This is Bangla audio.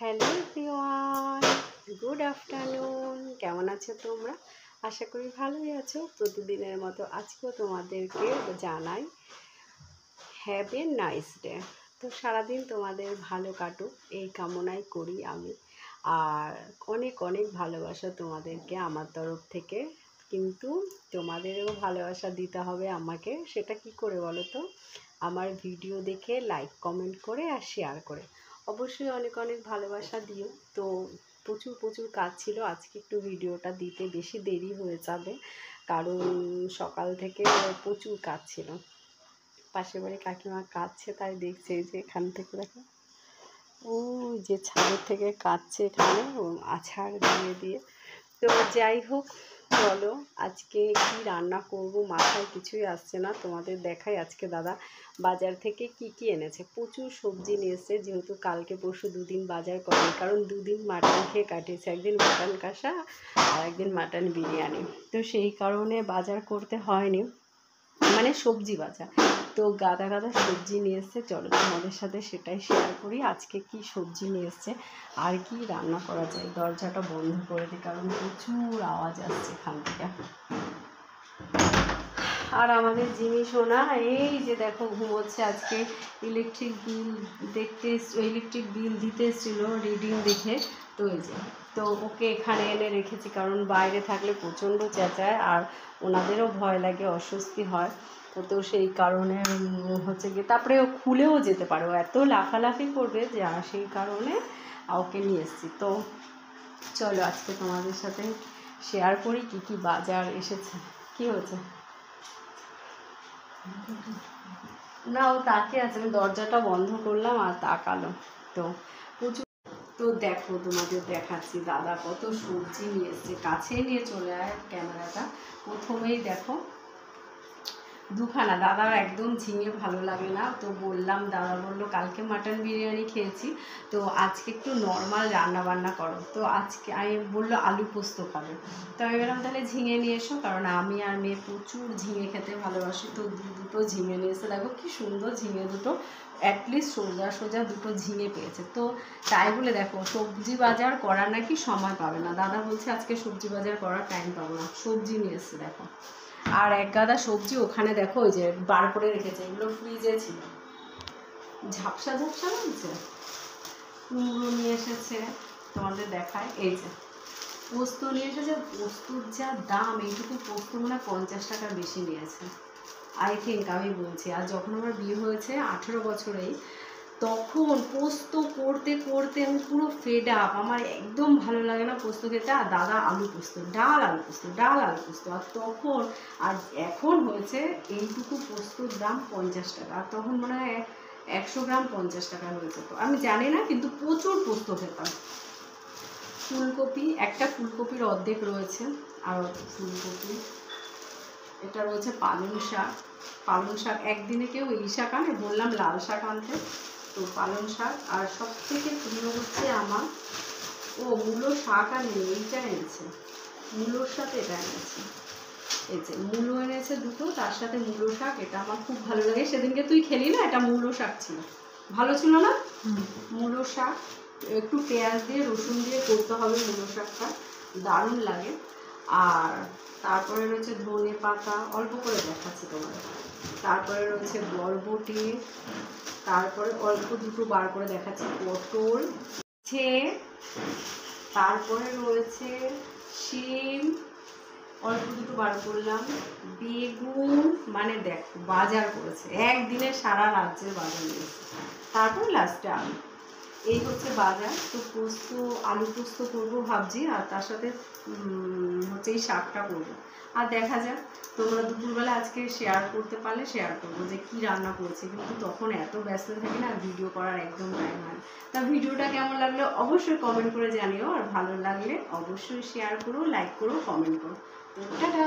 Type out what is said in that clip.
Hello everyone, good afternoon. কেমন আছো তোমরা? আশা করি ভালোই আছো। প্রতিদিনের মতো আজকেও তোমাদেরকে জানাই হ্যাভ এ নাইস ডে। তো সারাদিন তোমাদের ভালো কাটুক এই কামনাই করি আমি। আর অনেক অনেক ভালোবাসা তোমাদেরকে আমার তরফ থেকে। কিন্তু তোমাদেরও ভালোবাসা দিতে হবে আমাকে। সেটা কি করে বলো তো? আমার ভিডিও দেখে লাইক কমেন্ট করে আর শেয়ার করে অবশ্যই অনেক অনেক ভালোবাসা দিও। তো প্রচুর প্রচুর কাজ ছিল, আজকে একটু ভিডিওটা দিতে বেশি দেরি হয়ে যাবে, কারণ সকাল থেকে প্রচুর কাজ ছিল। পাশের বাড়ি কাকিমা কাঁদছে, তাই দেখছে যে এখান থেকে দেখো ও যে ছাদের থেকে কাঁদছে এখানে আছাড় দিয়ে দিয়ে। তো যাই হোক, চলো আজকে কি রান্না করব মাথায় কিছুই আসছে না। তোমাদের দেখাই আজকে দাদা বাজার থেকে কি কি এনেছে। প্রচুর সবজি নিয়ে এসছে, যেহেতু কালকে পরশু দুদিন বাজার করে, কারণ দুদিন মাটন খেয়ে কাটিয়েছে, একদিন মাটন কষা আর একদিন মাটন বিরিয়ানি। তো সেই কারণে বাজার করতে হয়নি, মানে সবজি বাজার। তো গাদা গাদা সবজি নিয়ে এসছে। চলো তোমাদের সাথে সেটাই শেয়ার করি, আজকে কি সবজি নিয়ে এসছে আর কি রান্না করা যায়। দরজাটা বন্ধ করে দিই, কারণ প্রচুর আওয়াজ আসছে এখান থেকে। আর আমাদের জিনিস সোনা এই যে দেখো ঘুমোচ্ছে। আজকে ইলেকট্রিক বিল দিতে এসেছিলো রিডিং দেখে। তো এই যে, তো ওকে এখানে এনে রেখেছি, কারণ বাইরে থাকলে প্রচণ্ড চেঁচায় আর ওনাদেরও ভয় লাগে, অস্বস্তি হয়। তো সেই কারণে হচ্ছে গিয়ে, তারপরে ও খুলেও যেতে পারে, ও এত লাফালাফি করবে যে সেই কারণে ওকে নিয়ে এসেছি। তো চলো আজকে তোমাদের সাথে শেয়ার করি কি কি বাজার এসেছে। কি হয়েছে না, ও তাকে আছে, আমি দরজাটা বন্ধ করলাম আর তাকালো। তো প্রচুর। তো দেখো তোমাদের দেখাচ্ছি দাদা কত সবজি নিয়ে এসছে। কাছে নিয়ে চলে আয় ক্যামেরাটা। প্রথমেই দেখো দুখানা। দাদার একদম ঝিঙে ভালো লাগে না, তো বললাম, দাদা বললো কালকে মাটন বিরিয়ানি খেয়েছি, তো আজকে একটু নর্মাল রান্না বান্না করো। তো আজকে আমি বললো আলু পোস্ত খাবে। তো আমি বললাম তাহলে ঝিঙে নিয়ে এসো, কারণ আমি আর মেয়ে প্রচুর ঝিঙে খেতে ভালোবাসি। তো দুটো ঝিঙে নিয়ে এসে দেখো কি সুন্দর ঝিঙে দুটো, অ্যাটলিস্ট সোজা সোজা দুটো ঝিঙে পেয়েছে। তো তাই বলে দেখো সবজি বাজার করার নাকি সময় পাবে না। দাদা বলছে আজকে সবজি বাজার করার টাইম পাবো না। সবজি নিয়ে এসছে দেখো, আর এক গাদা সবজি ওখানে দেখো ওই যে বার করে রেখেছে, এগুলো ফ্রিজে ছিল। ঝাপসা ঝাপসা লাগছে। কুমড়ো নিয়ে এসেছে, তোমাদের দেখায়। এই যে পোস্ত নিয়ে এসেছে। পোস্তর যা দাম, এইটুকু পোস্ত মনে হয় 50 টাকার বেশি নিয়েছে আই থিঙ্ক, আমি বলছি। আর যখন আমার বিয়ে হয়েছে 18 বছরেই, তখন পোস্ত করতে করতে আমি পুরো ফেড আপ, আমার একদম ভালো লাগে না পোস্ত খেতে। আর দাদা আলু পোস্ত, ডাল আলু পোস্ত, ডাল আলু পোস্ত। আর তখন আর এখন হয়েছে এইটুকু পোস্তর দাম 50 টাকা, আর তখন মনে হয় 100 গ্রাম 50 টাকা হয়েছে। তো আমি জানি না, কিন্তু প্রচুর পোস্ত খেতাম। ফুলকপি, একটা ফুলকপির অর্ধেক রয়েছে, আর ফুলকপি। এটা রয়েছে পালং শাক। পালং শাক একদিনে কেউ এই শাক আনে, বললাম লাল শাক আনতে, তো পালং শাক। আর সব থেকে প্রিয় হচ্ছে আমার, ও মূলো শাক আর নেই, এইটা এনেছে মূলোর সাথে, এটা এনেছে। এই যে মূলো এনেছে দুটো, তার সাথে মূলো শাক। এটা আমার খুব ভালো লাগে, সেদিনকে তুই খেলি না, এটা মূলো শাক ছিল, ভালো ছিল না? মূলো শাক একটু পেঁয়াজ দিয়ে রসুন দিয়ে করতে হবে, মূলো শাকটা দারুণ লাগে। আর তারপরে রয়েছে ধনে পাতা, অল্প করে দেখাচ্ছি তোমাদের। তারপরে রয়েছে বরবটি, তারপরে অল্প দুটো বার করে দেখাচ্ছি পটল, তারপরে রয়েছে শিম, অল্প দুটো বার করলাম, বেগুন। মানে দেখো বাজার করেছে একদিনে, সারা রাজ্যের বাজার নিয়েছে। তারপরে লাস্টে আলু। এই হচ্ছে বাজার। তো পোস্ত, আলু পোস্ত করবো ভাবছি, আর তার সাথে হচ্ছে এই শাকটা করবো। আর দেখা যাক, তোমরা দুপুরবেলা আজকে শেয়ার করতে পারলে শেয়ার করবো যে কী রান্না করছি, কিন্তু তখন এত ব্যস্ত থাকি না, ভিডিও করার একদম টাইম হয়। তা ভিডিওটা কেমন লাগলো অবশ্যই কমেন্ট করে জানিও, আর ভালো লাগলে অবশ্যই শেয়ার করো, লাইক করো, কমেন্ট করো। তো টাটা।